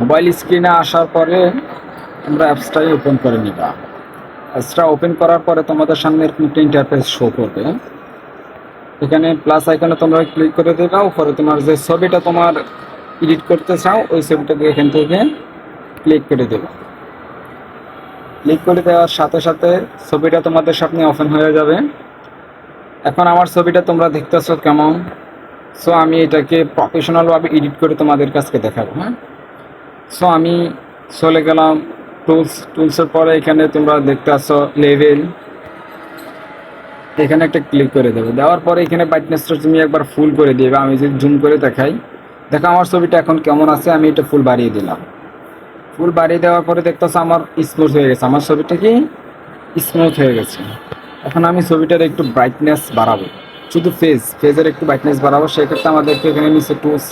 Mobile স্ক্রিনে আসার পরে তোমরা অ্যাপসটাই ওপেন করে নিবা। অ্যাপসটা ওপেন করার পরে তোমাদের সামনে এরকম একটা ইন্টারফেস শো করবে। এখানে প্লাস আইকনে তোমরা ক্লিক করে দেবা। উপরে তোমার যে ছবিটা তোমার এডিট করতে চাও ওই ছবিটাকে এখান থেকে ক্লিক করে দেবা। ক্লিক করে দেওয়ার সাথে সাথে ছবিটা তোমাদের সামনে ওপেন হয়ে যাবে। এখন আমার ছবিটা তোমরা দেখতেছো কেমন। সো আমি এটাকে প্রফেশনালভাবে এডিট করে তোমাদের কাছকে দেখাবো। হ্যাঁ, সো আমি চলে গেলাম টুলসের পরে এখানে তোমরা দেখতে আসো লেভেল, এখানে একটা ক্লিক করে দেবো। দেওয়ার পরে এখানে ব্রাইটনেসটা তুমি একবার ফুল করে দিবে। আমি যদি জুম করে দেখাই, দেখো আমার ছবিটা এখন কেমন আছে। আমি এটা ফুল বাড়িয়ে দিলাম। ফুল বাড়িয়ে দেওয়ার পরে দেখতেছো আমার স্মুথ হয়ে গেছে। আমার ছবিটা কি স্মুথ হয়ে গেছে। এখন আমি ছবিটার একটু ব্রাইটনেস বাড়াবো, শুধু ফেজের একটু ব্রাইটনেস বাড়াবো। সেক্ষেত্রে আমাদেরকে এখানে নিচে টুলস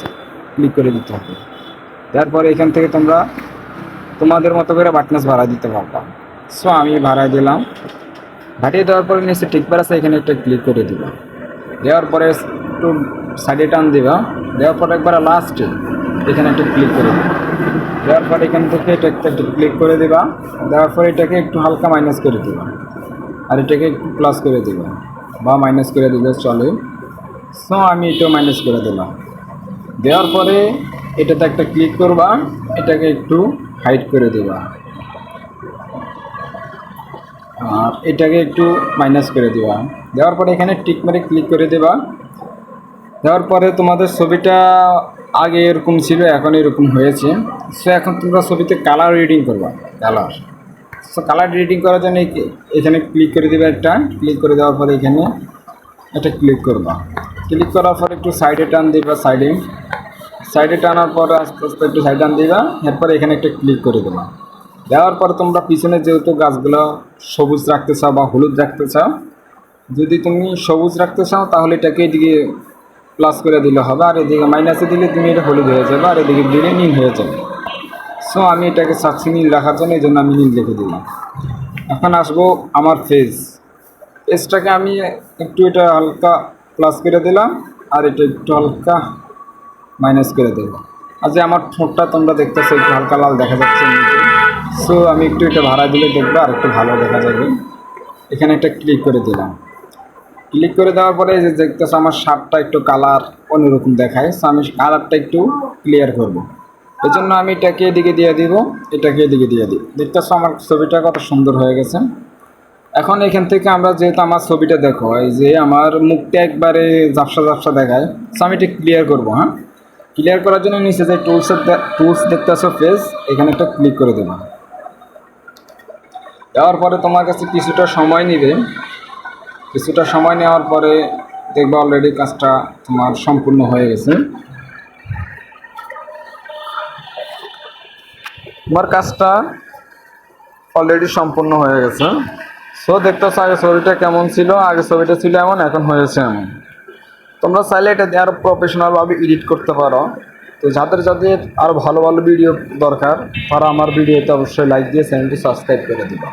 ক্লিক করে দিতে হবে। তারপরে এখান থেকে তোমরা তোমাদের মতো করে ব্রাইটনেস বাড়াই দিতে পারবা। সো আমি বাড়াই দিলাম। বাড়িয়ে দেওয়ার পরে নিচে টিকবার আছে, এখানে একটা ক্লিক করে দিবা। দেওয়ার পরে একটু সাইডে টান দিবা। দেওয়ার পরে একবার লাস্টে এখানে একটা ক্লিক করে দিবা। দেওয়ার পরে এখান থেকে এটা একটা ক্লিক করে দিবা। দেওয়ার পরে এটাকে একটু হালকা মাইনাস করে দিবা, আর এটাকে একটু প্লাস করে দিবা বা মাইনাস করে দিলে চলে। সো আমি এটা মাইনাস করে দিলাম। দেওয়ার পরে এটাতে একটা ক্লিক করবা, এটাকে একটু হাইড করে দেবা, আর এটাকে একটু মাইনাস করে দেবা। দেওয়ার পরে এখানে টিক মারে ক্লিক করে দেবা। দেওয়ার পরে তোমাদের ছবিটা আগে এরকম ছিল, এখন এরকম হয়েছে। সো এখন তোমরা ছবিতে কালার রিডিং করবা। কালার রিডিং করার জন্য এখানে ক্লিক করে দেবে। একটা ক্লিক করে দেওয়ার পরে এখানে একটা ক্লিক করবা। ক্লিক করার পরে একটু সাইডে টান দিবা। সাইডে টানার পরে আস্তে আস্তে একটু সাইড টান দিবা। এরপরে এখানে একটা ক্লিক করে দেবা। দেওয়ার পরে তোমরা পিছনে যেহেতু গাছগুলো সবুজ রাখতে চাও বা হলুদ রাখতে চাও, যদি তুমি সবুজ রাখতে চাও তাহলে এটাকে এদিকে প্লাস করে দিলে হবে, আর এদিকে মাইনাসে দিলে তুমি এটা হলুদ হয়ে যাবে, আর এদিকে দিলে নীল হয়ে যাবে। সো আমি এটাকে চাচ্ছি নীল রাখার জন্য, এই জন্য আমি নীল লিখে দিলাম। এখন আসবো আমার ফেসটাকে আমি একটু এটা হালকা প্লাস করে দিলাম, আর এটা একটু হালকা মাইনাস করে দেবো। আর যে আমার ঠোঁটটা তোমরা দেখতেছো একটু হালকা লাল দেখা যাচ্ছে। সো আমি একটু এটা ভাড়া দিলে দেখবো আর একটু ভালো দেখা যাবে। এখানে একটা ক্লিক করে দিলাম। ক্লিক করে দেওয়ার পরে যে দেখতেছো আমার শার্টটা একটু কালার অন্যরকম দেখায়। সো আমি কালারটা একটু ক্লিয়ার করব। এই জন্য আমি এটাকে এদিকে দিয়ে দিব, এটাকে এদিকে দিয়ে দিই। দেখতেছো আমার ছবিটা কত সুন্দর হয়ে গেছে। এখন এখান থেকে আমরা যেহেতু আমার ছবিটা দেখো, এই যে আমার মুখটা একবারে ঝাপসা ঝাপসা দেখায়। সো আমি এটা ক্লিয়ার করবো। হ্যাঁ, ক্লিয়ার করার জন্য নিচে যে টুলস দেখতেছো ফেস, এখানে একটা ক্লিক করে দেবো। দেওয়ার পরে তোমার কাছে কিছুটা সময় নেবে। কিছুটা সময় নেওয়ার পরে দেখবা অলরেডি কাজটা তোমার সম্পূর্ণ হয়ে গেছে। তোমার কাজটা অলরেডি সম্পূর্ণ হয়ে গেছে। সো দেখতেছো আগে ছবিটা কেমন ছিল, আগে ছবিটা ছিল এমন, এখন হয়েছে এমন। তোমরা চাইলে এটা আরও প্রফেশনালভাবে এডিট করতে পারো। তো যাদের যাদের আরও ভালো ভালো ভিডিও দরকার, তারা আমার ভিডিওতে অবশ্যই লাইক দিয়ে চ্যানেলটি সাবস্ক্রাইব করে দিবা।